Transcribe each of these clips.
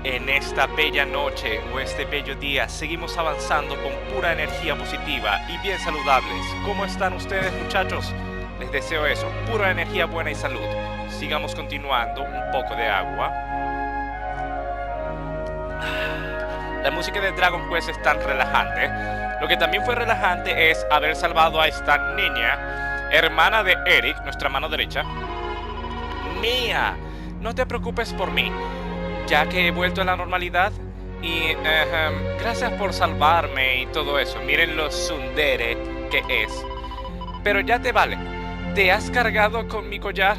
En esta bella noche o este bello día seguimos avanzando con pura energía positiva y bien saludables. ¿Cómo están ustedes, muchachos? Les deseo eso, pura energía buena y salud. Sigamos continuando, un poco de agua. La música de Dragon Quest es tan relajante. Lo que también fue relajante es haber salvado a esta niña, hermana de Eric, nuestra mano derecha. Mía, no te preocupes por mí, ya que he vuelto a la normalidad. Y gracias por salvarme y todo eso. Miren lo tsundere que es. Pero ya te vale. ¿Te has cargado con mi collar?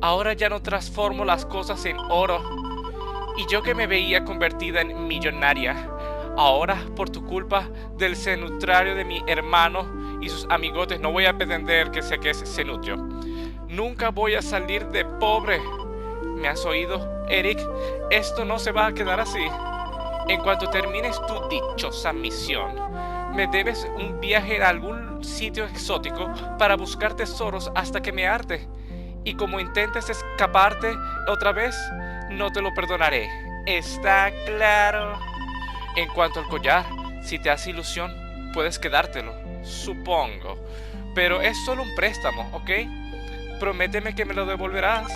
Ahora ya no transformo las cosas en oro. Y yo que me veía convertida en millonaria, ahora por tu culpa del cenutrario de mi hermano y sus amigotes no voy a pretender que sé que es cenutrio. Nunca voy a salir de pobre. ¿Me has oído, Eric? Esto no se va a quedar así. En cuanto termines tu dichosa misión, me debes un viaje a algún sitio exótico para buscar tesoros hasta que me harte. Y como intentes escaparte otra vez, no te lo perdonaré. ¿Está claro? En cuanto al collar, si te hace ilusión, puedes quedártelo, supongo. Pero es solo un préstamo, ¿ok? Prométeme que me lo devolverás.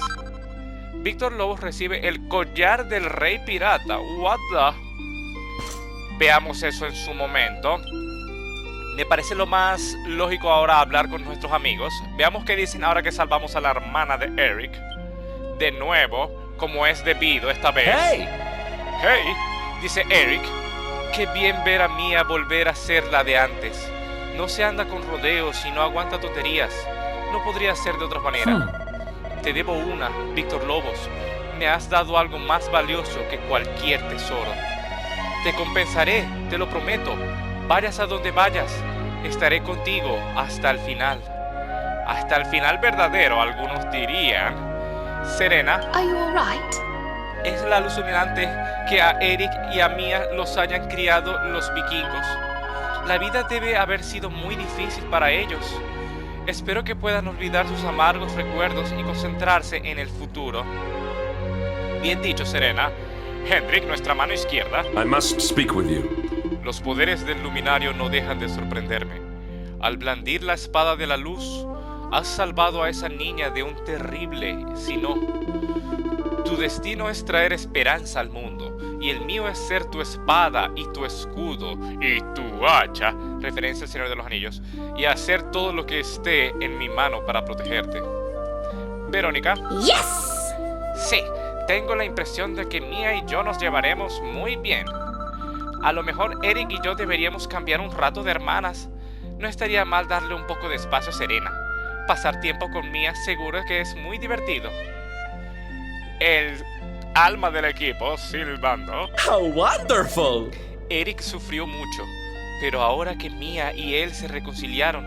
Víctor Lobos recibe el collar del rey pirata. What the? Veamos eso en su momento. Me parece lo más lógico ahora hablar con nuestros amigos. Veamos qué dicen ahora que salvamos a la hermana de Eric. De nuevo, como es debido esta vez. ¡Hey! ¡Hey! Dice Eric. Qué bien ver a Mia volver a ser la de antes. No se anda con rodeos y no aguanta tonterías. No podría ser de otra manera. Te debo una, Víctor Lobos. Me has dado algo más valioso que cualquier tesoro. Te compensaré, te lo prometo. Vayas a donde vayas, estaré contigo hasta el final. Hasta el final verdadero, algunos dirían. Serena, Are you all right? es la alucinante que a Eric y a Mia los hayan criado los vikingos. La vida debe haber sido muy difícil para ellos. Espero que puedan olvidar sus amargos recuerdos y concentrarse en el futuro. Bien dicho, Serena. Hendrik, nuestra mano izquierda. I must speak with you. Los poderes del luminario no dejan de sorprenderme. Al blandir la espada de la luz, has salvado a esa niña de un terrible si no. Tu destino es traer esperanza al mundo, y el mío es ser tu espada y tu escudo y tu hacha, referencia al Señor de los Anillos, y hacer todo lo que esté en mi mano para protegerte. Verónica. Yes! Sí, tengo la impresión de que Mia y yo nos llevaremos muy bien. A lo mejor Eric y yo deberíamos cambiar un rato de hermanas. No estaría mal darle un poco de espacio a Serena. Pasar tiempo con Mia seguro que es muy divertido. El alma del equipo silbando. How wonderful! Eric sufrió mucho, pero ahora que Mia y él se reconciliaron,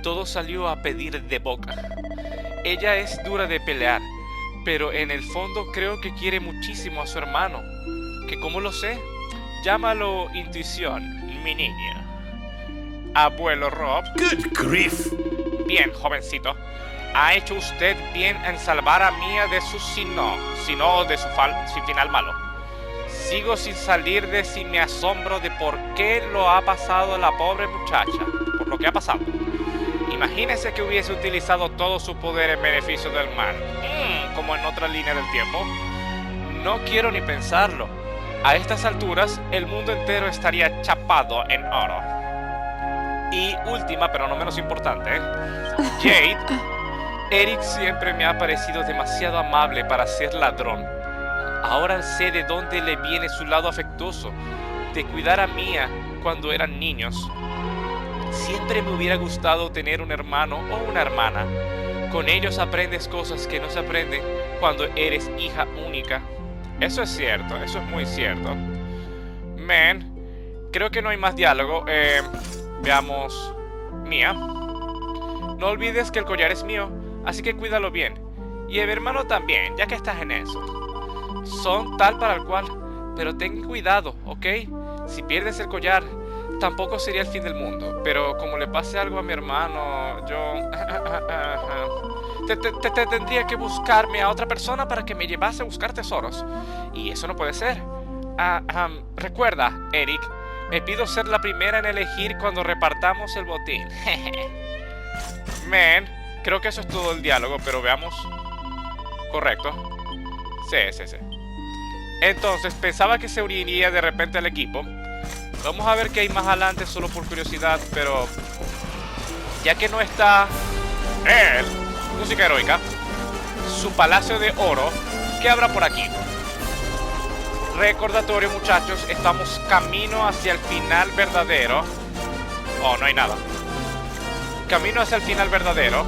todo salió a pedir de boca. Ella es dura de pelear, pero en el fondo creo que quiere muchísimo a su hermano. ¿Que cómo lo sé? Llámalo intuición, mi niña. Abuelo Rob. Good grief! Bien, jovencito. Ha hecho usted bien en salvar a Mia de su sino de su final malo. Sigo sin salir de si me asombro de por qué lo ha pasado la pobre muchacha. Por lo que ha pasado. Imagínese que hubiese utilizado todo su poder en beneficio del mal. Como en otra línea del tiempo. No quiero ni pensarlo. A estas alturas, el mundo entero estaría chapado en oro. Y última, pero no menos importante, Jade. Eric siempre me ha parecido demasiado amable para ser ladrón. Ahora sé de dónde le viene su lado afectuoso, de cuidar a Mia cuando eran niños. Siempre me hubiera gustado tener un hermano o una hermana. Con ellos aprendes cosas que no se aprenden cuando eres hija única. Eso es cierto, eso es muy cierto. Man, creo que no hay más diálogo. Veamos. Mia. No olvides que el collar es mío, así que cuídalo bien. Y el hermano también, ya que estás en eso. Son tal para el cual, pero ten cuidado, ¿ok? Si pierdes el collar, tampoco sería el fin del mundo. Pero como le pase algo a mi hermano, yo... tendría que buscarme a otra persona para que me llevase a buscar tesoros. Y eso no puede ser. Recuerda, Eric, me pido ser la primera en elegir cuando repartamos el botín. Man, creo que eso es todo el diálogo, pero veamos. Correcto. Sí. Entonces, pensaba que se uniría de repente al equipo. Vamos a ver qué hay más adelante, solo por curiosidad, pero ya que no está él, música heroica, su palacio de oro, ¿qué habrá por aquí? Recordatorio, muchachos, estamos camino hacia el final verdadero. Oh, no hay nada. Camino hacia el final verdadero.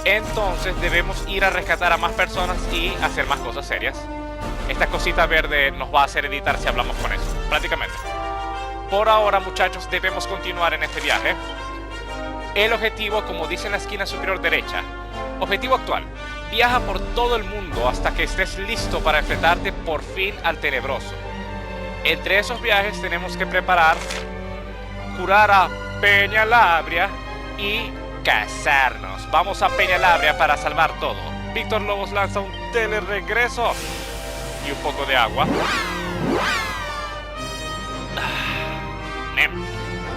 Entonces debemos ir a rescatar a más personas y hacer más cosas serias. Esta cosita verde nos va a hacer editar si hablamos con eso, prácticamente. Por ahora, muchachos, debemos continuar en este viaje. El objetivo, como dice en la esquina superior derecha, objetivo actual: viaja por todo el mundo hasta que estés listo para enfrentarte por fin al tenebroso. Entre esos viajes tenemos que preparar, curar a Peñalabria y casarnos. Vamos a Peñalabria para salvar todo. Víctor Lobos lanza un teleregreso y un poco de agua.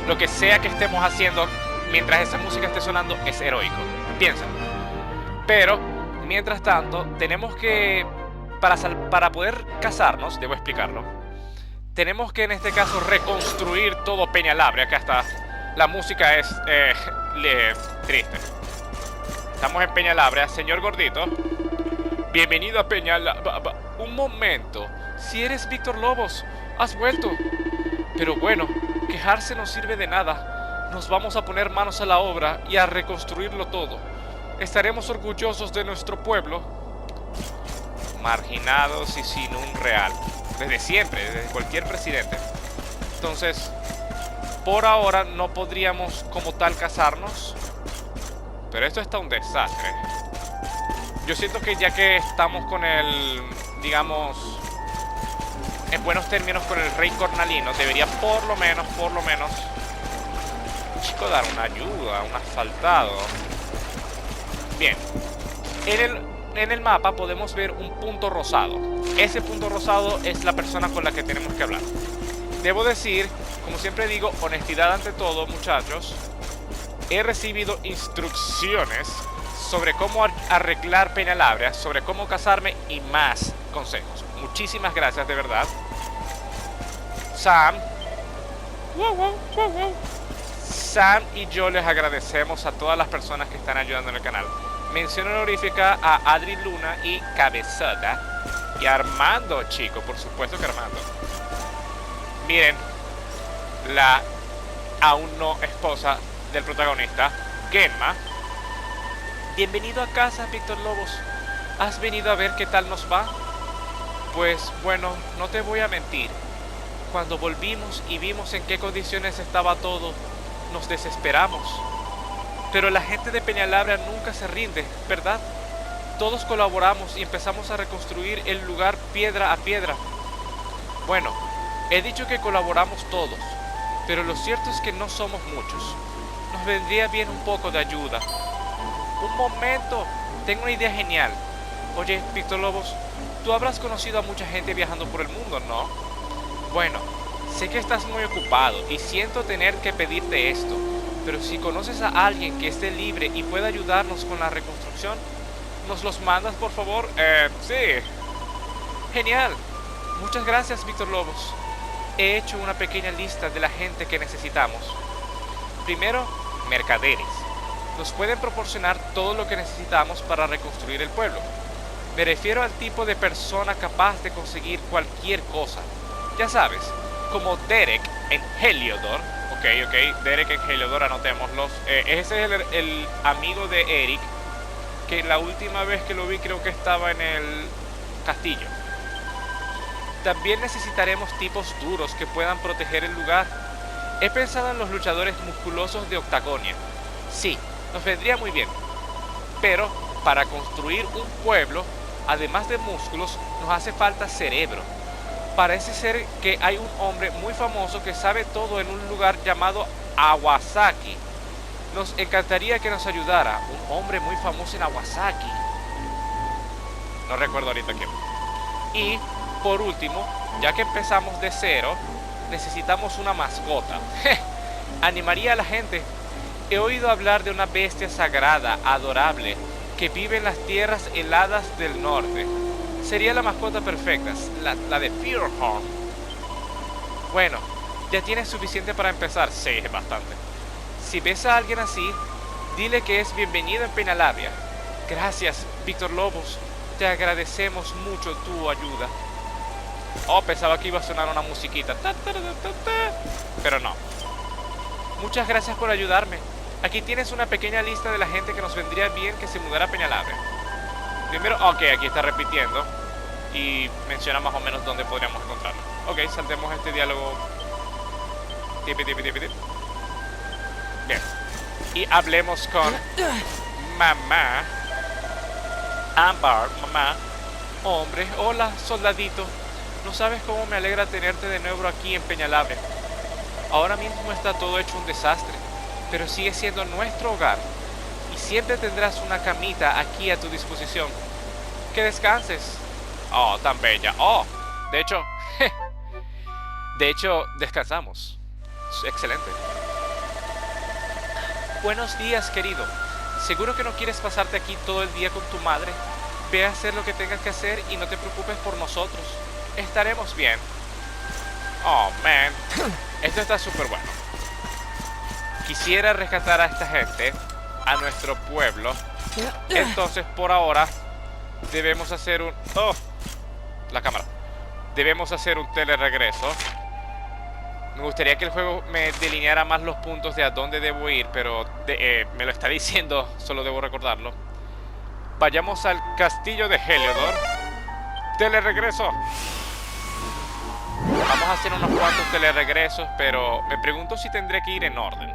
Lo que sea que estemos haciendo mientras esa música esté sonando es heroico. Piensa. Pero, mientras tanto, tenemos que... Para poder casarnos, debo explicarlo, tenemos que en este caso reconstruir todo Peñalabria. Acá está. La música es triste. Estamos en Peñalabria. Señor gordito, bienvenido a Peñalabria. Un momento. Si eres Víctor Lobos, has vuelto. Pero bueno, quejarse no sirve de nada. Nos vamos a poner manos a la obra y a reconstruirlo todo. Estaremos orgullosos de nuestro pueblo. Marginados y sin un real. Desde siempre, desde cualquier presidente. Entonces, por ahora no podríamos como tal casarnos. Pero esto está un desastre. Yo siento que ya que estamos con el, digamos, en buenos términos con el rey Cornalino, debería por lo menos, chico, dar una ayuda, un asfaltado. Bien. En el mapa podemos ver un punto rosado. Ese punto rosado es la persona con la que tenemos que hablar. Debo decir, como siempre digo, honestidad ante todo, muchachos. He recibido instrucciones sobre cómo arreglar Peñalabria, sobre cómo casarme y más consejos. Muchísimas gracias, de verdad. Sam. Sam y yo les agradecemos a todas las personas que están ayudando en el canal. Mención honorífica a Adri Luna y Cabezota. Y Armando, chico, por supuesto que Armando. Miren, la aún no esposa del protagonista, Genma. Bienvenido a casa, Víctor Lobos. ¿Has venido a ver qué tal nos va? Pues bueno, no te voy a mentir. Cuando volvimos y vimos en qué condiciones estaba todo, nos desesperamos. Pero la gente de Peñalabria nunca se rinde, ¿verdad? Todos colaboramos y empezamos a reconstruir el lugar piedra a piedra. Bueno, he dicho que colaboramos todos, pero lo cierto es que no somos muchos. Nos vendría bien un poco de ayuda. Un momento, tengo una idea genial. Oye, Víctor Lobos, tú habrás conocido a mucha gente viajando por el mundo, ¿no? Bueno, sé que estás muy ocupado y siento tener que pedirte esto, pero si conoces a alguien que esté libre y pueda ayudarnos con la reconstrucción, ¿nos los mandas, por favor? Sí. Genial. Muchas gracias, Víctor Lobos. He hecho una pequeña lista de la gente que necesitamos. Primero, mercaderes. Nos pueden proporcionar todo lo que necesitamos para reconstruir el pueblo. Me refiero al tipo de persona capaz de conseguir cualquier cosa. Ya sabes, como Derek en Heliodor. Ok, Derek en Heliodor, anotémoslos. Ese es el amigo de Eric, que la última vez que lo vi creo que estaba en el castillo. También necesitaremos tipos duros que puedan proteger el lugar. He pensado en los luchadores musculosos de Octagonia. Sí, nos vendría muy bien. Pero para construir un pueblo, además de músculos, nos hace falta cerebro. Parece ser que hay un hombre muy famoso que sabe todo en un lugar llamado Awasaki. Nos encantaría que nos ayudara. Un hombre muy famoso en Awasaki. No recuerdo ahorita quién. Y por último, ya que empezamos de cero, necesitamos una mascota. Animaría a la gente. He oído hablar de una bestia sagrada, adorable, que vive en las tierras heladas del norte. Sería la mascota perfecta, la de Fearhorn. Bueno, ya tienes suficiente para empezar. Sí, bastante. Si ves a alguien así, dile que es bienvenido en Peñalabia. Gracias, Víctor Lobos. Te agradecemos mucho tu ayuda. Oh, pensaba que iba a sonar una musiquita. Pero no. Muchas gracias por ayudarme. Aquí tienes una pequeña lista de la gente que nos vendría bien que se mudara a Peñalabia. Primero, ok, aquí está repitiendo. Y menciona más o menos dónde podríamos encontrarlo. Ok, saltemos este diálogo. Tipi. Bien. Y hablemos con mamá. Ambar, mamá. Hombre, hola, soldadito. No sabes cómo me alegra tenerte de nuevo aquí en Peñalabia. Ahora mismo está todo hecho un desastre, pero sigue siendo nuestro hogar. Y siempre tendrás una camita aquí a tu disposición. Que descanses. Oh, tan bella. Oh, de hecho, descansamos. Excelente. Buenos días, querido. ¿Seguro que no quieres pasarte aquí todo el día con tu madre? Ve a hacer lo que tengas que hacer y no te preocupes por nosotros. Estaremos bien. Oh, man. Esto está súper bueno. Quisiera rescatar a esta gente, a nuestro pueblo. Entonces, por ahora, debemos hacer un... Oh, la cámara. Debemos hacer un teleregreso. Me gustaría que el juego me delineara más los puntos de a dónde debo ir, pero me lo está diciendo, solo debo recordarlo. Vayamos al castillo de Heliodor. Teleregreso. Vamos a hacer unos cuantos teleregresos, pero me pregunto si tendré que ir en orden.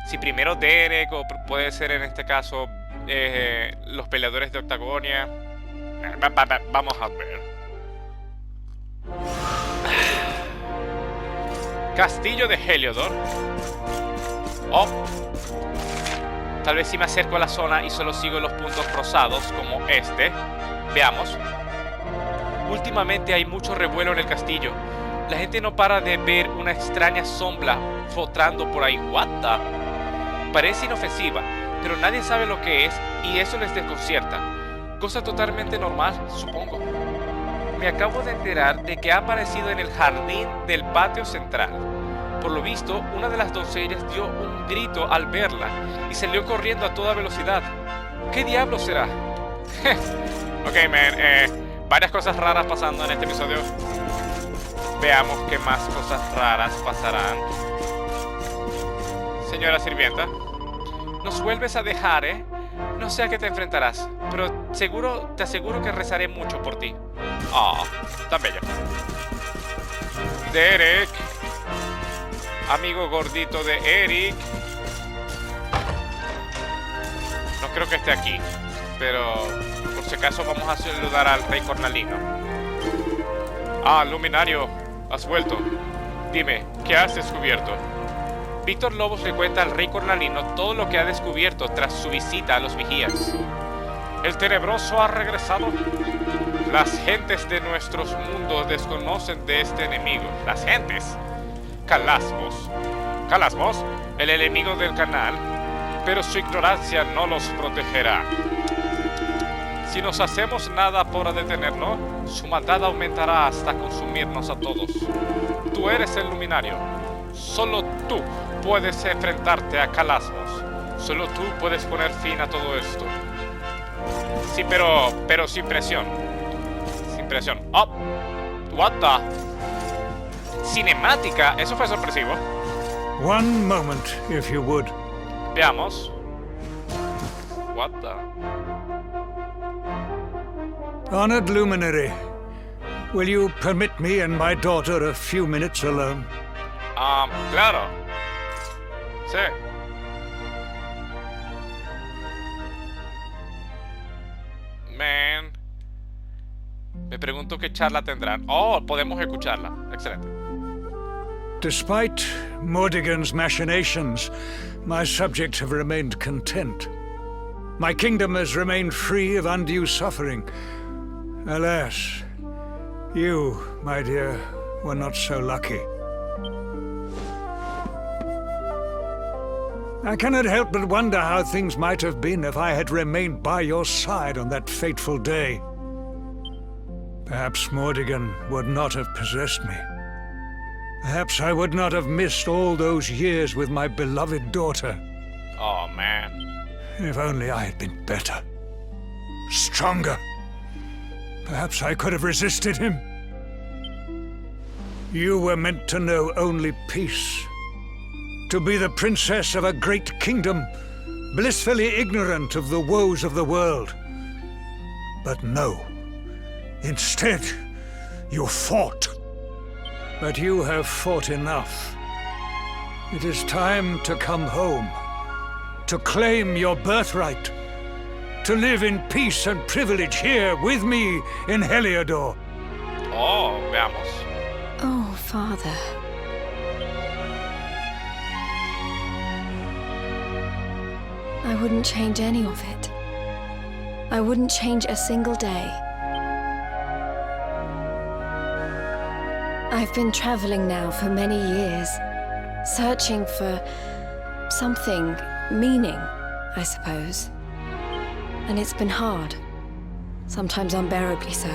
Si primero Derek, o puede ser en este caso los peleadores de Octagonia. Vamos a ver. Castillo de Heliodor. Oh. Tal vez si me acerco a la zona y solo sigo los puntos rosados, como este. Veamos. Últimamente hay mucho revuelo en el castillo. La gente no para de ver una extraña sombra flotando por ahí. What the? Parece inofensiva, pero nadie sabe lo que es y eso les desconcierta. Cosa totalmente normal, supongo. Me acabo de enterar de que ha aparecido en el jardín del patio central. Por lo visto, una de las doncellas dio un grito al verla y salió corriendo a toda velocidad. ¿Qué diablo será? Ok, man, varias cosas raras pasando en este episodio. Veamos qué más cosas raras pasarán. Señora sirvienta, nos vuelves a dejar, ¿eh? No sé a qué te enfrentarás, pero te aseguro que rezaré mucho por ti. Ah, tan bella. Derek, amigo gordito de Eric. No creo que esté aquí, pero por si acaso vamos a saludar al rey Cornalino. Ah, Luminario, has vuelto. Dime, ¿qué has descubierto? Víctor Lobos le cuenta al rey Cornalino todo lo que ha descubierto tras su visita a los vigías. El tenebroso ha regresado. Las gentes de nuestros mundos desconocen de este enemigo. Las gentes. Calasmos. Calasmos, el enemigo del canal. Pero su ignorancia no los protegerá. Si nos hacemos nada para detenerlo, su maldad aumentará hasta consumirnos a todos. Tú eres el luminario. Solo tú puedes enfrentarte a Calasmos. Solo tú puedes poner fin a todo esto. Sí, pero sin presión. Sin presión. Oh, what the? Cinemática. Eso fue sorpresivo. One moment, if you would. Veamos. What the? Honored luminary, will you permit me and my daughter a few minutes alone? Claro. Sí. Man. Me pregunto qué charla tendrán. Oh, podemos escucharla. Excelente. Despite Mordigan's machinations, my subjects have remained content. My kingdom has remained free of undue suffering. Alas, You, my dear, were not so lucky. I cannot help but wonder how things might have been if I had remained by your side on that fateful day. Perhaps Mordigan would not have possessed me. Perhaps I would not have missed all those years with my beloved daughter. Oh, man. If only I had been better. Stronger. Perhaps I could have resisted him. You were meant to know only peace. To be the princess of a great kingdom, blissfully ignorant of the woes of the world. But no. Instead, you fought. But you have fought enough. It is time to come home. To claim your birthright. To live in peace and privilege here with me in Heliodor. Oh, veamos. Oh, Father. I wouldn't change any of it. I wouldn't change a single day. I've been traveling now for many years, searching for something, meaning, I suppose. And it's been hard, sometimes unbearably so.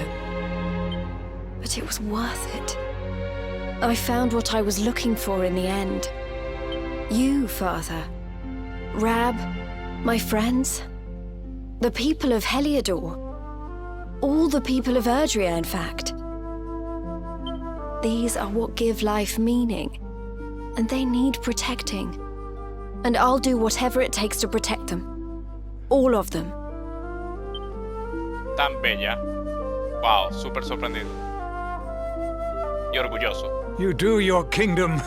But it was worth it. I found what I was looking for in the end. You, Father. Rab, my friends. The people of Heliodor. All the people of Erdrea, in fact. These are what give life meaning. And they need protecting. And I'll do whatever it takes to protect them. All of them. Tan bella. Wow, súper sorprendido. Y orgulloso. You do your kingdom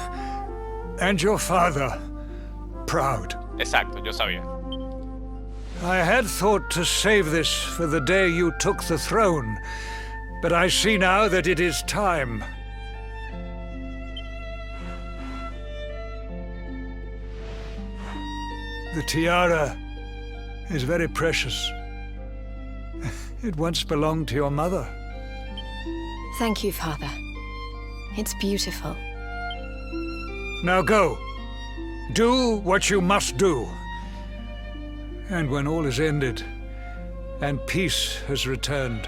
and your father proud. Exacto, yo sabía. I had thought to save this for the day you took the throne, but I see now that it is time. The tiara is very precious. It once belonged to your mother. Thank you, Father. It's beautiful. Now go. Do what you must do. And when all is ended, and peace has returned,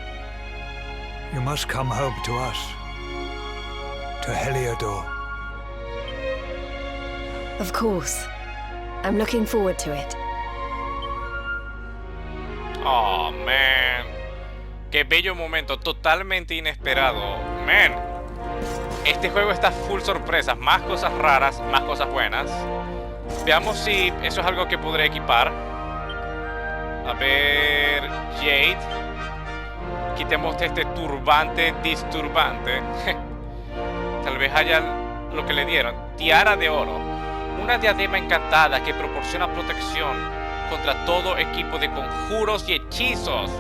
you must come home to us. To Heliodor. Of course. I'm looking forward to it. Oh, man. Qué bello momento, totalmente inesperado. Man. Este juego está full sorpresas, más cosas raras, más cosas buenas. Veamos si eso es algo que podré equipar. A ver, Jade. Quitemos este turbante disturbante. Tal vez haya lo que le dieron. Tiara de oro. Una diadema encantada que proporciona protección contra todo equipo de conjuros y hechizos.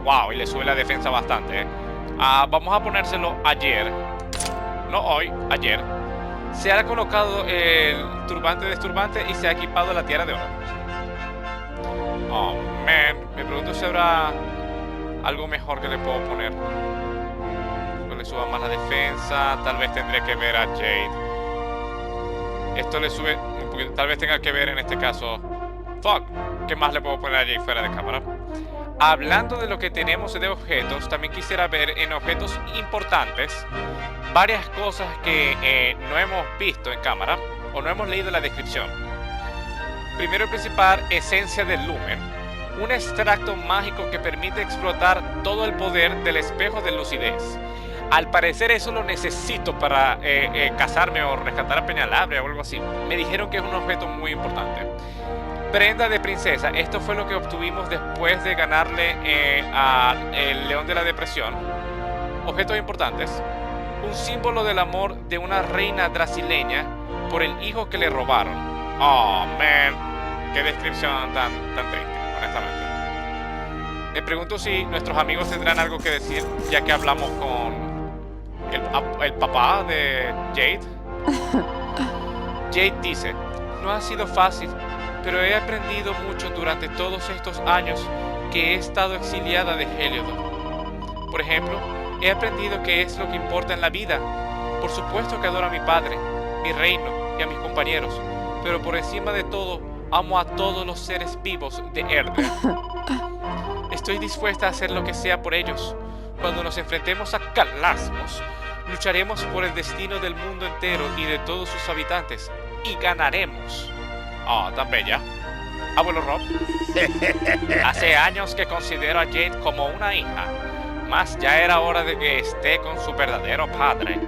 Wow, y le sube la defensa bastante. Vamos a ponérselo ayer. No hoy, ayer. Se ha colocado el turbante disturbante y se ha equipado la tiara de oro. Oh, man. Me pregunto si habrá algo mejor que le puedo poner. No le suba más la defensa. Tal vez tendré que ver a Jade. Esto le sube un poquito. Tal vez tenga que ver en este caso. Fuck. ¿Qué más le puedo poner a Jade fuera de cámara? Hablando de lo que tenemos de objetos, también quisiera ver en objetos importantes varias cosas que no hemos visto en cámara o no hemos leído la descripción. Primero y principal, esencia del lumen, un extracto mágico que permite explotar todo el poder del espejo de lucidez. Al parecer eso lo necesito para casarme o rescatar a Peñalabre o algo así. Me dijeron que es un objeto muy importante. Prenda de princesa, esto fue lo que obtuvimos después de ganarle al León de la Depresión. Objetos importantes. Un símbolo del amor de una reina brasileña por el hijo que le robaron. Oh, man. Qué descripción tan triste, honestamente. Me pregunto si nuestros amigos tendrán algo que decir, ya que hablamos con el papá de Jade. Jade dice, no ha sido fácil, pero he aprendido mucho durante todos estos años que he estado exiliada de Heliodor. Por ejemplo, He aprendido que es lo que importa en la vida. Por supuesto que adoro a mi padre, mi reino y a mis compañeros, pero por encima de todo, amo a todos los seres vivos de Erde. Estoy dispuesta a hacer lo que sea por ellos. Cuando nos enfrentemos a Calasmos, lucharemos por el destino del mundo entero y de todos sus habitantes, y ganaremos. Ah, tan bella. Abuelo Rob. Hace años que considero a Jade como una hija, mas ya era hora de que esté con su verdadero padre.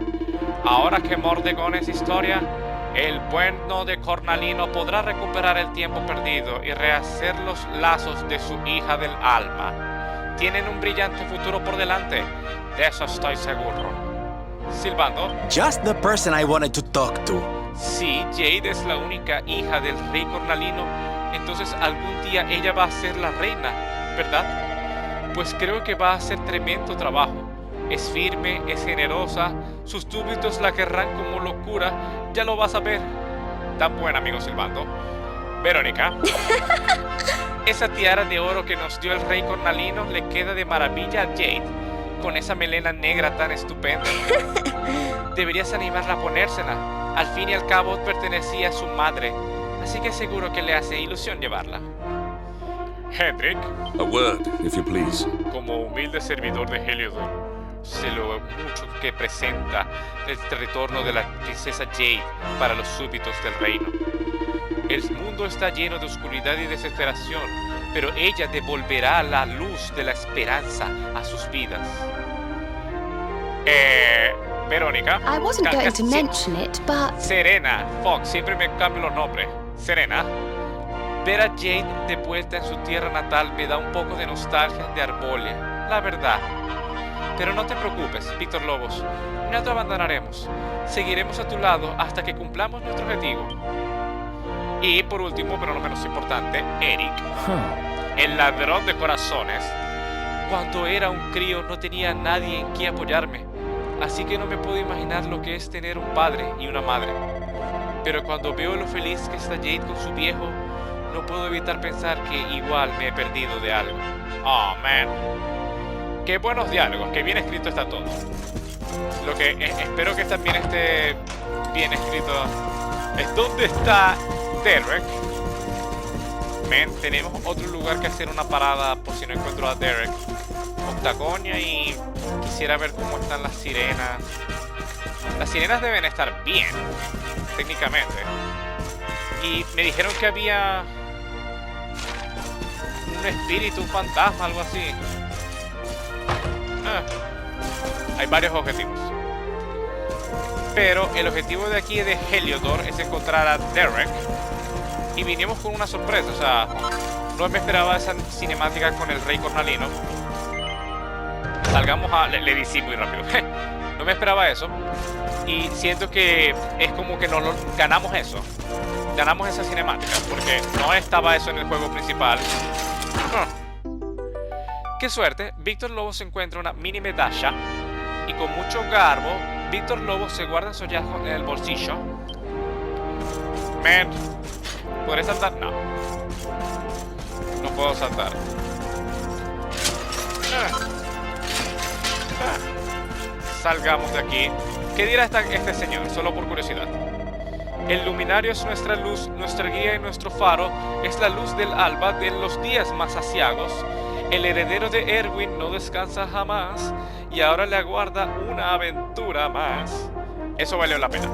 Ahora que Mordegon es historia, el bueno de Cornalino podrá recuperar el tiempo perdido y rehacer los lazos de su hija del alma. Tienen un brillante futuro por delante, de eso estoy seguro. Silbando. Just the person I wanted to talk to. Si Jade es la única hija del rey Cornalino, entonces algún día ella va a ser la reina, ¿verdad? Pues creo que va a hacer tremendo trabajo. Es firme, es generosa, sus súbditos la querrán como locura, ya lo vas a ver. Tan buen amigo Silbando. Verónica. Esa tiara de oro que nos dio el rey Cornalino le queda de maravilla a Jade, con esa melena negra tan estupenda. Deberías animarla a ponérsela. Al fin y al cabo pertenecía a su madre, así que seguro que le hace ilusión llevarla. Hendrik. A word, if you please. Como humilde servidor de Heliodor, sé lo mucho que presenta el retorno de la princesa Jade para los súbditos del reino. El mundo está lleno de oscuridad y desesperación, pero ella devolverá la luz de la esperanza a sus vidas. Verónica. I wasn't going to mention it, but... Serena. Fox, siempre me cambio los nombres. Serena. Ver a Jade de vuelta en su tierra natal me da un poco de nostalgia de Arbolia, la verdad. Pero no te preocupes, Víctor Lobos. No te abandonaremos. Seguiremos a tu lado hasta que cumplamos nuestro objetivo. Y por último, pero no menos importante, Eric. El ladrón de corazones. Cuando era un crío no tenía nadie en quien apoyarme, así que no me puedo imaginar lo que es tener un padre y una madre. Pero cuando veo lo feliz que está Jade con su viejo, no puedo evitar pensar que igual me he perdido de algo. Oh, man. Qué buenos diálogos, qué bien escrito está todo. Lo que espero que también esté bien escrito es dónde está Derek. Man, tenemos otro lugar que hacer una parada por si no encuentro a Derek. Octagonia, y quisiera ver cómo están las sirenas. Las sirenas deben estar bien, técnicamente. Y me dijeron que había un espíritu, un fantasma, algo así. Hay varios objetivos. Pero el objetivo de aquí de Heliodor es encontrar a Derek. Y vinimos con una sorpresa, o sea, no me esperaba esa cinemática con el rey Cornalino. Salgamos a... Le dicí muy rápido. No me esperaba eso. Y siento que es como que ganamos eso. Ganamos esa cinemática, porque no estaba eso en el juego principal. Qué suerte, Víctor Lobo se encuentra una mini medalla. Y con mucho garbo, Víctor Lobo se guarda su hallazgo en el bolsillo. Man, ¿podré saltar? No. No puedo saltar. Salgamos de aquí. ¿Qué dirá este señor? Solo por curiosidad. El luminario es nuestra luz, nuestra guía y nuestro faro. Es la luz del alba de los días más aciagos. El heredero de Erwin no descansa jamás. Y ahora le aguarda una aventura más. Eso valió la pena.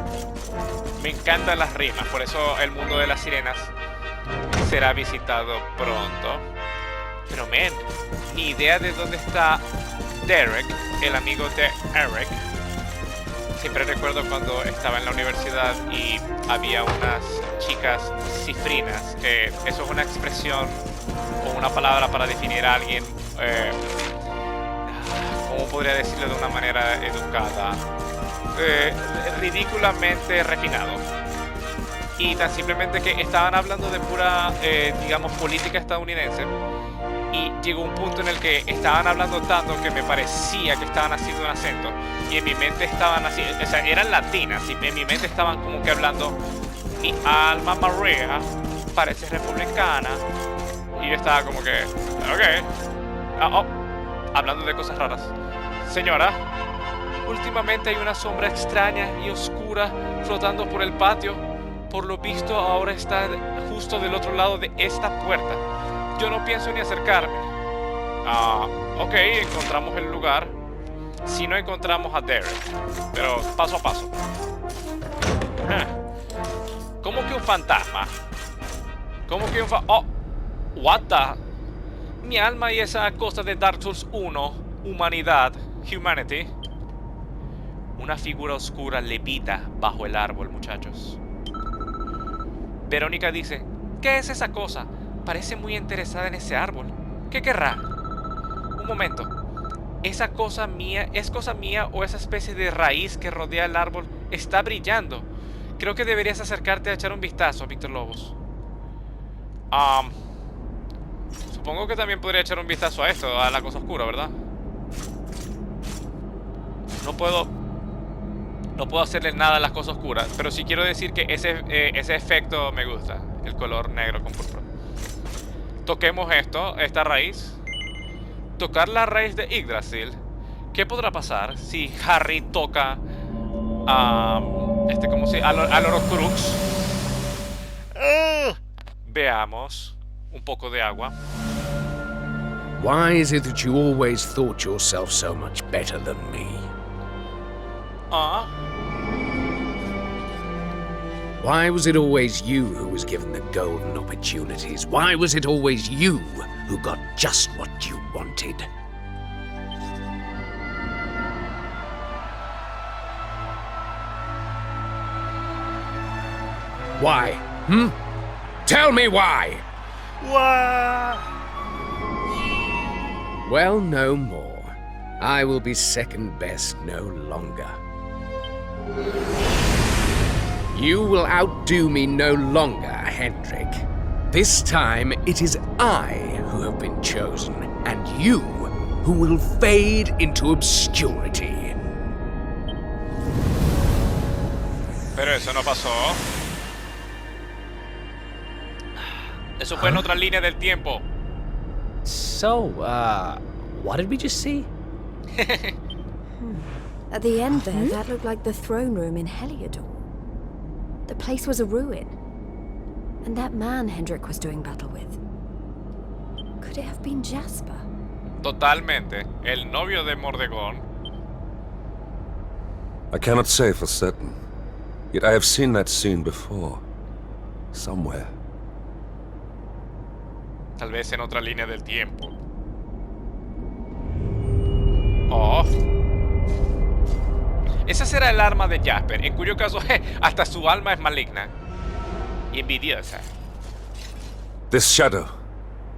Me encantan las rimas. Por eso el mundo de las sirenas será visitado pronto. Pero men, ni idea de dónde está Derek, el amigo de Eric. Siempre recuerdo cuando estaba en la universidad y había unas chicas cifrinas, que eso es una expresión o una palabra para definir a alguien, ¿cómo podría decirlo de una manera educada? Ridículamente refinado. Y tan simplemente que estaban hablando de pura, digamos, política estadounidense. Y llegó un punto en el que estaban hablando tanto que me parecía que estaban haciendo un acento. Y en mi mente estaban así, o sea, eran latinas. Y en mi mente estaban como que hablando, mi alma María parece republicana. Y yo estaba como que, ok. Hablando de cosas raras. Señora, últimamente hay una sombra extraña y oscura flotando por el patio. Por lo visto ahora está justo del otro lado de esta puerta. Yo no pienso ni acercarme. Ok, encontramos el lugar. Si no encontramos a Derek. Pero paso a paso. ¿Cómo que un fantasma? ¿Cómo que un oh, what the? Mi alma y esa cosa de Dark Souls 1, humanidad, humanity. Una figura oscura levita bajo el árbol, muchachos. Verónica dice, ¿qué es esa cosa? Parece muy interesada en ese árbol. ¿Qué querrá? Un momento. ¿Esa cosa mía es cosa mía o esa especie de raíz que rodea el árbol está brillando? Creo que deberías acercarte a echar un vistazo, Víctor Lobos. Supongo que también podría echar un vistazo a esto, a la cosa oscura, ¿verdad? No puedo hacerle nada a las cosas oscuras, pero sí quiero decir que ese efecto me gusta. El color negro con púrpura. Toquemos esta raíz. Tocar la raíz de Yggdrasil. ¿Qué podrá pasar si Harry toca al Horcrux? Veamos. Un poco de agua. Why is it that you always thought yourself so much better than me? Why was it always you who was given the golden opportunities? Why was it always you who got just what you wanted? Why? Tell me why! Well, no more. I will be second best no longer. You will outdo me no longer, Hendrik. This time it is I who have been chosen, and you who will fade into obscurity. Pero eso no pasó. Eso fue en otra línea del tiempo. So, what did we just see? At the end there, that looked like the throne room in Heliodor. The place was a ruin. And that man Hendrik was doing battle with. Could it have been Jasper? Totalmente. El novio de Mordegón. I cannot say for certain. Yet I have seen that scene before. Somewhere. Tal vez en otra línea del tiempo. Oh. Esa será el arma de Jasper, en cuyo caso hasta su alma es maligna y envidiosa. This shadow.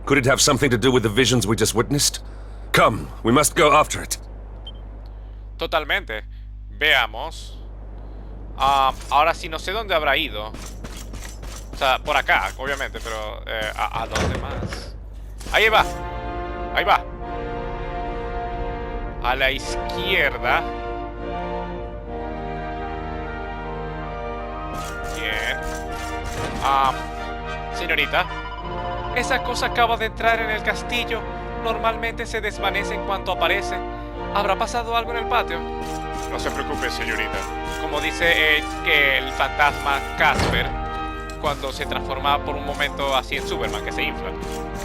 Could it have something to do with the visions we just witnessed? Come, we must go after it. Totalmente. Veamos. Ahora sí, no sé dónde habrá ido. O sea, por acá, obviamente, pero ¿a dónde más? Ahí va. Ahí va. A la izquierda. Bien. Señorita, esa cosa acaba de entrar en el castillo. Normalmente se desvanece en cuanto aparece. ¿Habrá pasado algo en el patio? No se preocupe, señorita. Como dice que el fantasma Casper, cuando se transforma por un momento así en Superman, que se infla.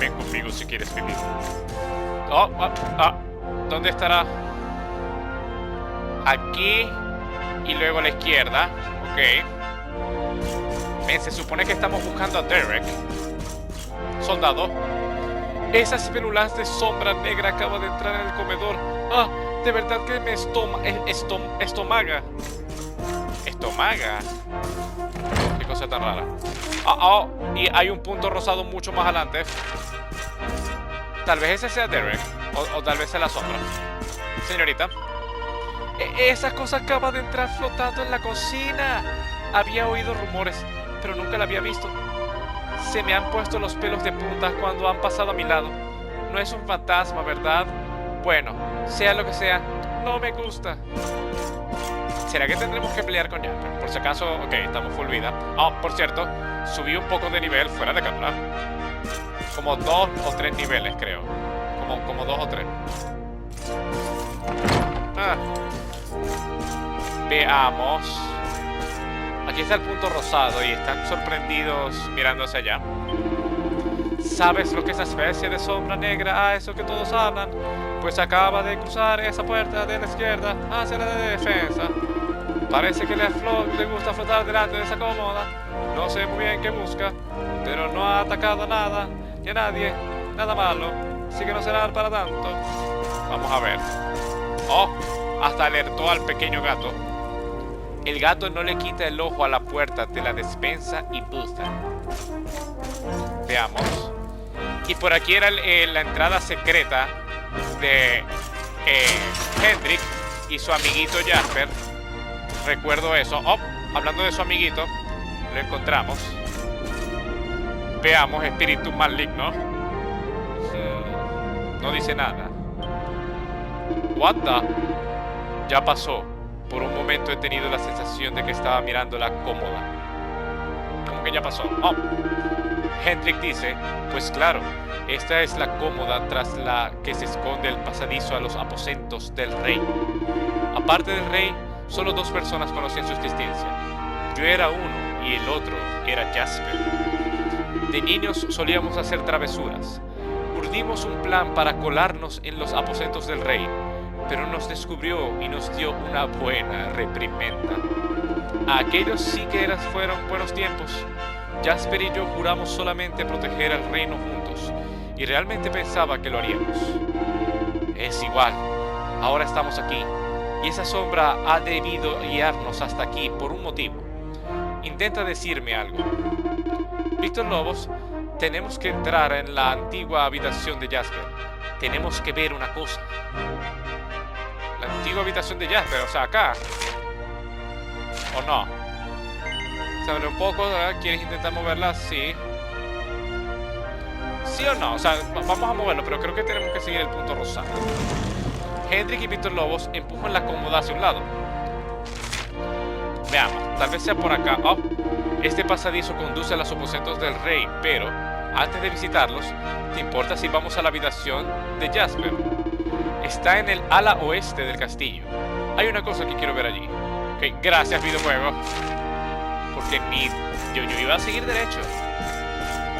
Ven conmigo si quieres vivir. ¿Dónde estará? Aquí y luego a la izquierda. Ok. Ven, se supone que estamos buscando a Derek. Soldado. Esa espelulaz de sombra negra acaba de entrar en el comedor. De verdad que me estomaga. ¿Estomaga? Qué cosa tan rara. Y hay un punto rosado mucho más adelante. Tal vez ese sea Derek. O tal vez sea la sombra. Señorita. Esa cosa acaba de entrar flotando en la cocina. Había oído rumores, pero nunca la había visto. Se me han puesto los pelos de punta cuando han pasado a mi lado. No es un fantasma, ¿verdad? Bueno, sea lo que sea, no me gusta. ¿Será que tendremos que pelear con Jasper? Por si acaso, ok, estamos full vida. Por cierto, subí un poco de nivel fuera de cámara. Como 2 o 3 niveles, creo. Como 2 o 3. Veamos. Aquí está el punto rosado y están sorprendidos mirando hacia allá. ¿Sabes lo que es esa especie de sombra negra? Ah, eso que todos hablan. Pues acaba de cruzar esa puerta de la izquierda hacia la de defensa. Parece que le gusta flotar delante de esa cómoda. No sé muy bien qué busca, pero no ha atacado a nada ni a nadie. Nada malo. Así que no será para tanto. Vamos a ver. Oh, hasta alertó al pequeño gato. El gato no le quita el ojo a la puerta de la despensa y buza. Veamos. Y por aquí era la entrada secreta de Hendrik y su amiguito Jasper. Recuerdo eso. Oh, hablando de su amiguito, lo encontramos. Veamos, espíritu maligno. No dice nada. What the? Ya pasó. Por un momento he tenido la sensación de que estaba mirando la cómoda. ¿Cómo que ya pasó? Oh. Hendrik dice, pues claro, esta es la cómoda tras la que se esconde el pasadizo a los aposentos del rey. Aparte del rey, solo dos personas conocían su existencia. Yo era uno y el otro era Jasper. De niños solíamos hacer travesuras. Urdimos un plan para colarnos en los aposentos del rey, pero nos descubrió y nos dio una buena reprimenda. Aquellos sí que fueron buenos tiempos. Jasper y yo juramos solamente proteger al reino juntos, y realmente pensaba que lo haríamos. Es igual, ahora estamos aquí, y esa sombra ha debido guiarnos hasta aquí por un motivo. Intenta decirme algo. Víctor Lobos, tenemos que entrar en la antigua habitación de Jasper. Tenemos que ver una cosa. La antigua habitación de Jasper, o sea, acá. ¿O no? Se abre un poco, ¿verdad? ¿Quieres intentar moverla? Sí. ¿Sí o no? O sea, vamos a moverlo, pero creo que tenemos que seguir el punto rosado. Hendrik y Víctor Lobos empujan la cómoda hacia un lado. Veamos, tal vez sea por acá. Oh, este pasadizo conduce a los aposentos del rey, pero antes de visitarlos, ¿te importa si vamos a la habitación de Jasper? Está en el ala oeste del castillo. Hay una cosa que quiero ver allí. Ok, gracias, videojuego. Porque yo iba a seguir derecho.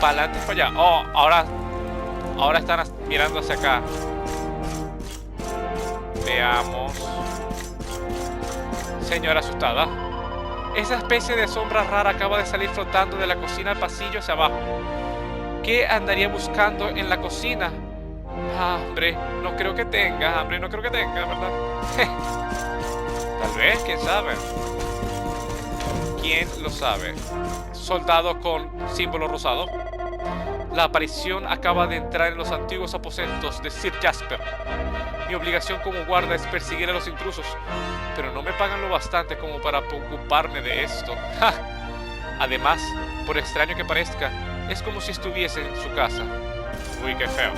Para adelante, para allá. Oh, ahora están mirando hacia acá. Veamos. Señora asustada. Esa especie de sombra rara acaba de salir flotando de la cocina al pasillo hacia abajo. ¿Qué andaría buscando en la cocina? Hambre, no creo que tenga. Hambre, no creo que tenga, ¿verdad? Tal vez, quién sabe. ¿Quién lo sabe? Soldado con símbolo rosado. La aparición acaba de entrar en los antiguos aposentos de Sir Jasper. Mi obligación como guarda es perseguir a los intrusos, pero no me pagan lo bastante como para ocuparme de esto. ¡Ja! Además, por extraño que parezca, es como si estuviese en su casa. Uy, qué feo.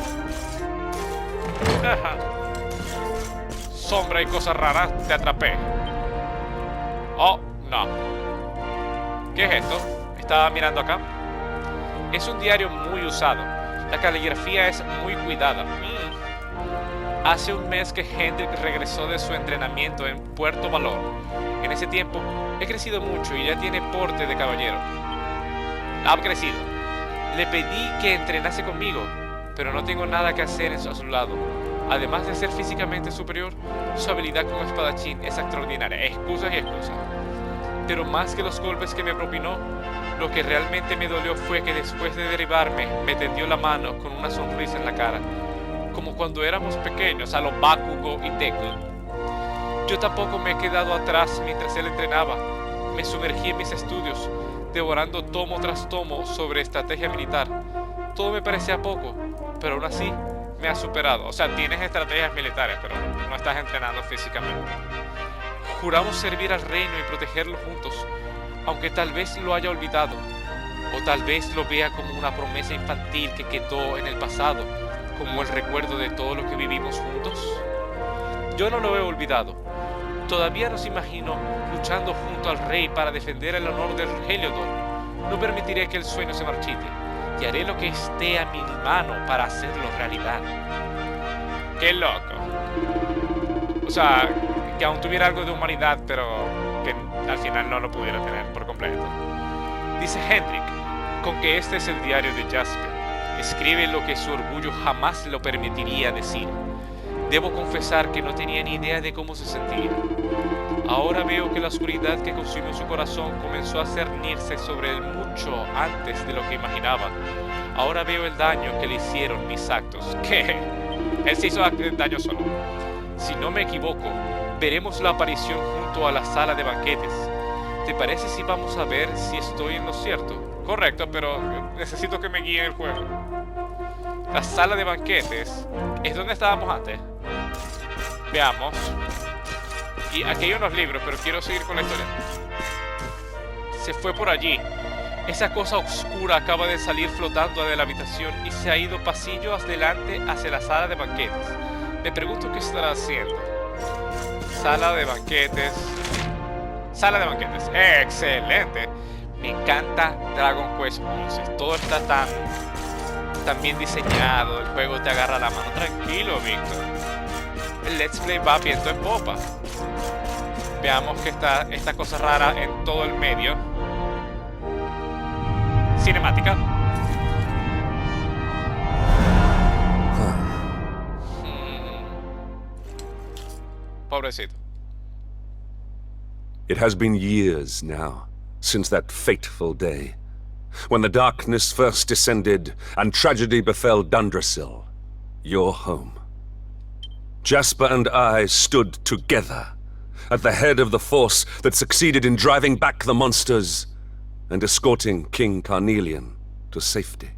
Sombra y cosas raras, te atrapé. Oh, no. ¿Qué es esto? Estaba mirando acá. Es un diario muy usado. La caligrafía es muy cuidada. Hace un mes que Hendrik regresó de su entrenamiento en Puerto Valor. En ese tiempo he crecido mucho y ya tiene porte de caballero. Ha crecido. Le pedí que entrenase conmigo, pero no tengo nada que hacer a su lado. Además de ser físicamente superior, su habilidad como espadachín es extraordinaria. Excusas y excusas. Pero más que los golpes que me propinó, lo que realmente me dolió fue que después de derribarme, me tendió la mano con una sonrisa en la cara, como cuando éramos pequeños a los Bakugo y Deku. Yo tampoco me he quedado atrás mientras él entrenaba. Me sumergí en mis estudios, devorando tomo tras tomo sobre estrategia militar. Todo me parecía poco, pero aún así me ha superado. O sea, tienes estrategias militares, pero no estás entrenando físicamente. Juramos servir al reino y protegerlo juntos, aunque tal vez lo haya olvidado, o tal vez lo vea como una promesa infantil que quedó en el pasado, como el recuerdo de todo lo que vivimos juntos. Yo no lo he olvidado. Todavía nos imagino luchando junto al rey para defender el honor del Heliodor. No permitiré que el sueño se marchite, y haré lo que esté a mi mano para hacerlo realidad. ¡Qué loco! O sea, que aún tuviera algo de humanidad, pero que al final no lo pudiera tener por completo. Dice Hendrik, con que este es el diario de Jasper. Escribe lo que su orgullo jamás lo permitiría decir. Debo confesar que no tenía ni idea de cómo se sentía. Ahora veo que la oscuridad que consumió su corazón comenzó a cernirse sobre él mucho antes de lo que imaginaba. Ahora veo el daño que le hicieron mis actos. ¿Qué? Él se hizo daño solo. Si no me equivoco, veremos la aparición junto a la sala de banquetes. ¿Te parece si vamos a ver si estoy en lo cierto? Correcto, pero necesito que me guíe el juego. La sala de banquetes es donde estábamos antes. Veamos. Y aquí hay unos libros, pero quiero seguir con la historia. Se fue por allí. Esa cosa oscura acaba de salir flotando de la habitación y se ha ido pasillos adelante hacia la sala de banquetes. Me pregunto qué estará haciendo. Sala de banquetes. Sala de banquetes. ¡Excelente! Me encanta Dragon Quest 11. Todo está tan bien diseñado. El juego te agarra la mano. Tranquilo, Víctor. El Let's Play va viento en popa. Veamos que está esta cosa rara en todo el medio. Cinemática. Pobrecito. It has been years now, since that fateful day, when the darkness first descended and tragedy befell Dundrasil, your home. Jasper and I stood together at the head of the force that succeeded in driving back the monsters and escorting King Carnelian to safety.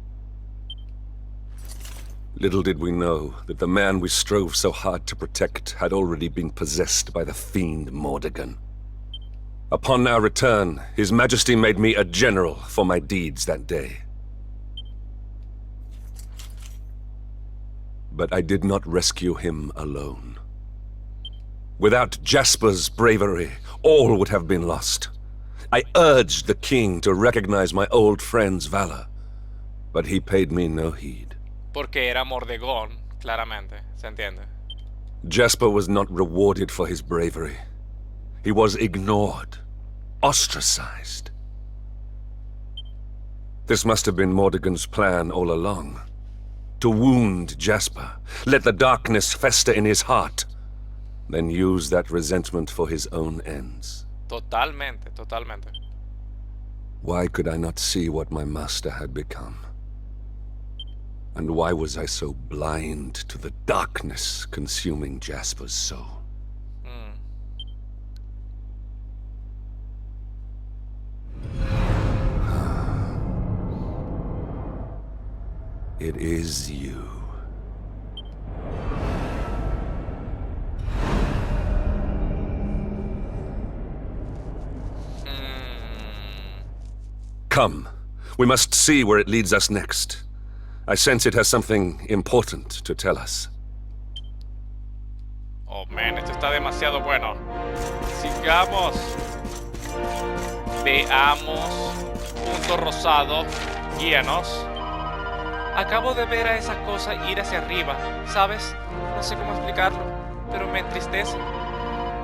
Little did we know that the man we strove so hard to protect had already been possessed by the fiend Mordegon. Upon our return, His Majesty made me a general for my deeds that day. But I did not rescue him alone. Without Jasper's bravery, all would have been lost. I urged the king to recognize my old friend's valor, but he paid me no heed. Porque era Mordegon, claramente, se entiende. Jasper was not rewarded for his bravery. He was ignored, ostracized. This must have been Mordegon's plan all along. To wound Jasper, let the darkness fester in his heart, then use that resentment for his own ends. Totalmente, totalmente. Why could I not see what my master had become? And why was I so blind to the darkness consuming Jasper's soul? It is you. Come. We must see where it leads us next. I sense it has something important to tell us. Oh man, esto está demasiado bueno. Sigamos. Veamos. Punto rosado. Guíanos. Acabo de ver a esa cosa ir hacia arriba, ¿sabes? No sé cómo explicarlo, pero me entristece.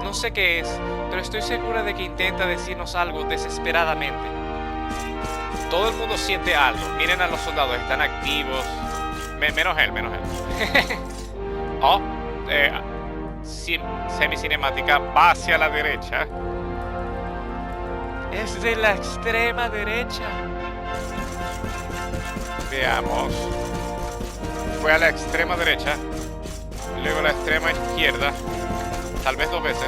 No sé qué es, pero estoy segura de que intenta decirnos algo desesperadamente. Todo el mundo siente algo. Miren a los soldados, están activos. Menos él. Oh, semicinemática va hacia la derecha. Es de la extrema derecha. Veamos. Fue a la extrema derecha, luego a la extrema izquierda, tal vez 2 veces.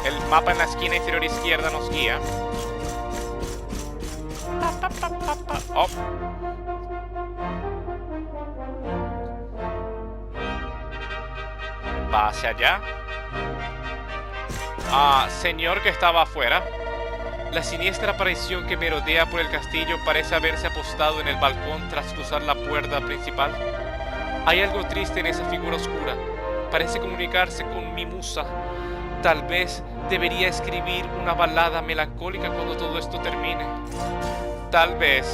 El mapa en la esquina inferior izquierda nos guía. Oh. Va hacia allá. Señor que estaba afuera. La siniestra aparición que merodea por el castillo parece haberse apostado en el balcón tras cruzar la puerta principal. Hay algo triste en esa figura oscura. Parece comunicarse con mi musa. Tal vez debería escribir una balada melancólica cuando todo esto termine. Tal vez.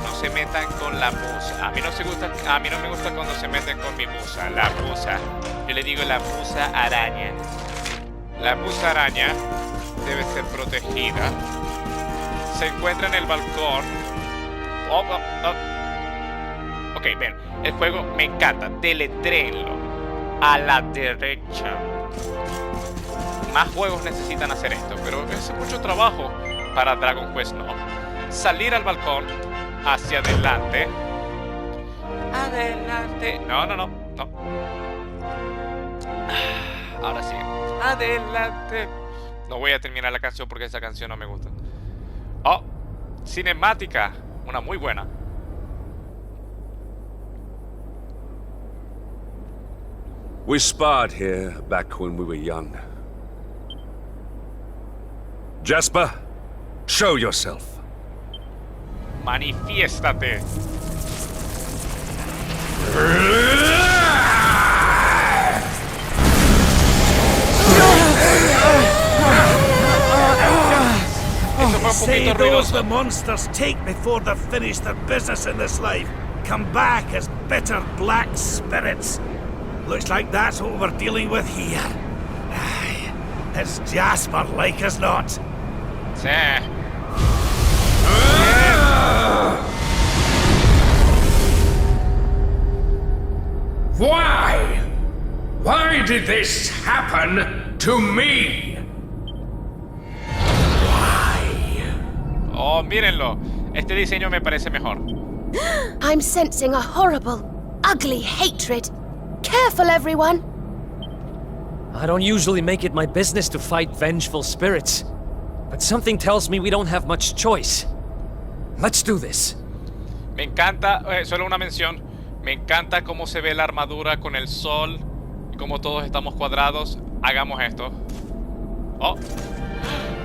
No se metan con la musa. A mí no me gusta cuando se meten con mi musa. La musa. Yo le digo la musa araña. La musa araña debe ser protegida. Se encuentra en el balcón. Ok, ven. El juego me encanta. Deletréenlo. A la derecha. Más juegos necesitan hacer esto, pero es mucho trabajo para Dragon Quest no. Salir al balcón, hacia adelante. Adelante. No. Ahora sí. Adelante. No voy a terminar la canción porque esa canción no me gusta. Oh, cinemática. Una muy buena. We sparred here back when we were young. Jasper, show yourself. Manifiéstate. Say those the monsters take before they've finished their business in this life come back as bitter black spirits. Looks like that's what we're dealing with here. Aye, it's Jasper like as not. Sí. Why? Why did this happen to me? Oh, mírenlo. Este diseño me parece mejor. I'm sensing a horrible, ugly hatred. Careful, everyone. I don't usually make it my business to fight vengeful spirits, but something tells me we don't have much choice. Let's do this. Me encanta, solo una mención. Me encanta cómo se ve la armadura con el sol y cómo todos estamos cuadrados. Hagamos esto. Oh.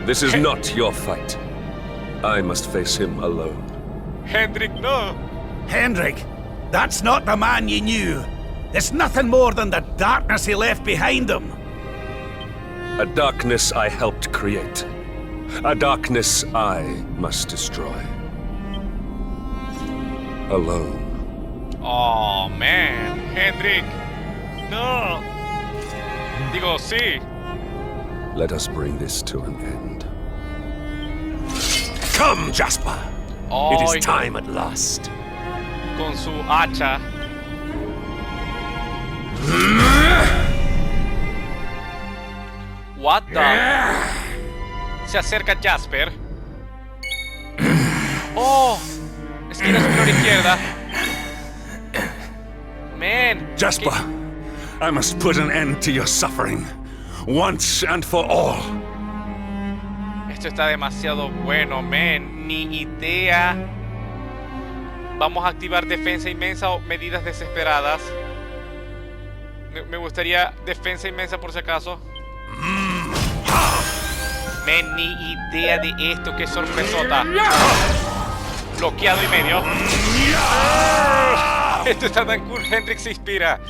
This is not your fight. I must face him alone. Hendrik, no. Hendrik, that's not the man you knew. It's nothing more than the darkness he left behind him. A darkness I helped create. A darkness I must destroy. Alone. Oh, man. Hendrik. No. Digo, sí. Let us bring this to an end. Come, Jasper! Oh, it is time at last. Con su hacha. What the? Se acerca Jasper. Oh, esquina superior izquierda. Man. Jasper, I must put an end to your suffering, once and for all. Esto está demasiado bueno, man. Ni idea. Vamos a activar defensa inmensa o medidas desesperadas. Me gustaría defensa inmensa por si acaso. Man, ni idea de esto. Qué sorpresota. Bloqueado y medio. Esto está tan cool. Hendrik se inspira.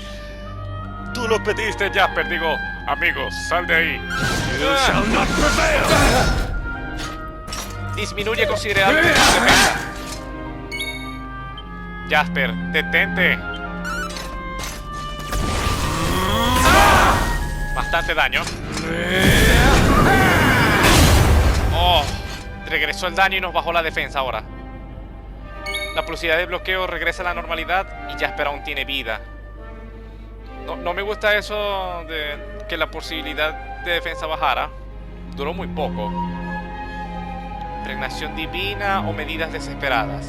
Tú lo pediste, Jasper. Digo, amigos, sal de ahí. You shall not prevail. Disminuye considerablemente su defensa. Jasper, detente. Bastante daño. Oh, regresó el daño y nos bajó la defensa ahora. La velocidad de bloqueo regresa a la normalidad y Jasper aún tiene vida. No me gusta eso de que la posibilidad de defensa bajara. Duró muy poco. Impregnación divina o medidas desesperadas.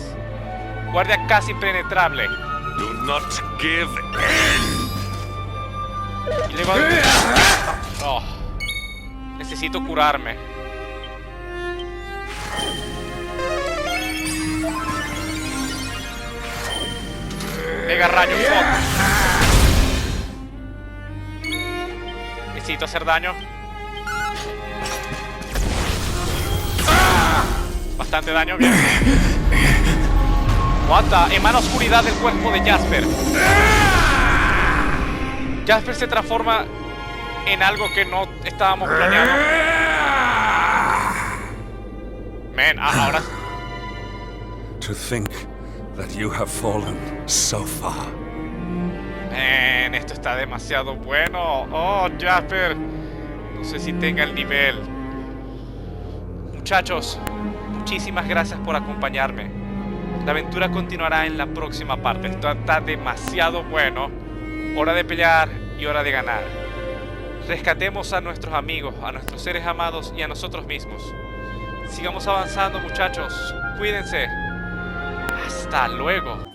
Guardia casi impenetrable. Do not give in. Y luego... Oh, necesito curarme. Mega rayo fuck. Necesito hacer daño. Bastante daño, bien. What the? Emana oscuridad del cuerpo de Jasper. Jasper se transforma en algo que no estábamos planeando. Man, ahora... To think that you have fallen so far. Man, esto está demasiado bueno. Oh, Jasper. No sé si tenga el nivel. Muchachos, muchísimas gracias por acompañarme. La aventura continuará en la próxima parte. Esto está demasiado bueno. Hora de pelear y hora de ganar. Rescatemos a nuestros amigos, a nuestros seres amados y a nosotros mismos. Sigamos avanzando, muchachos. Cuídense. Hasta luego.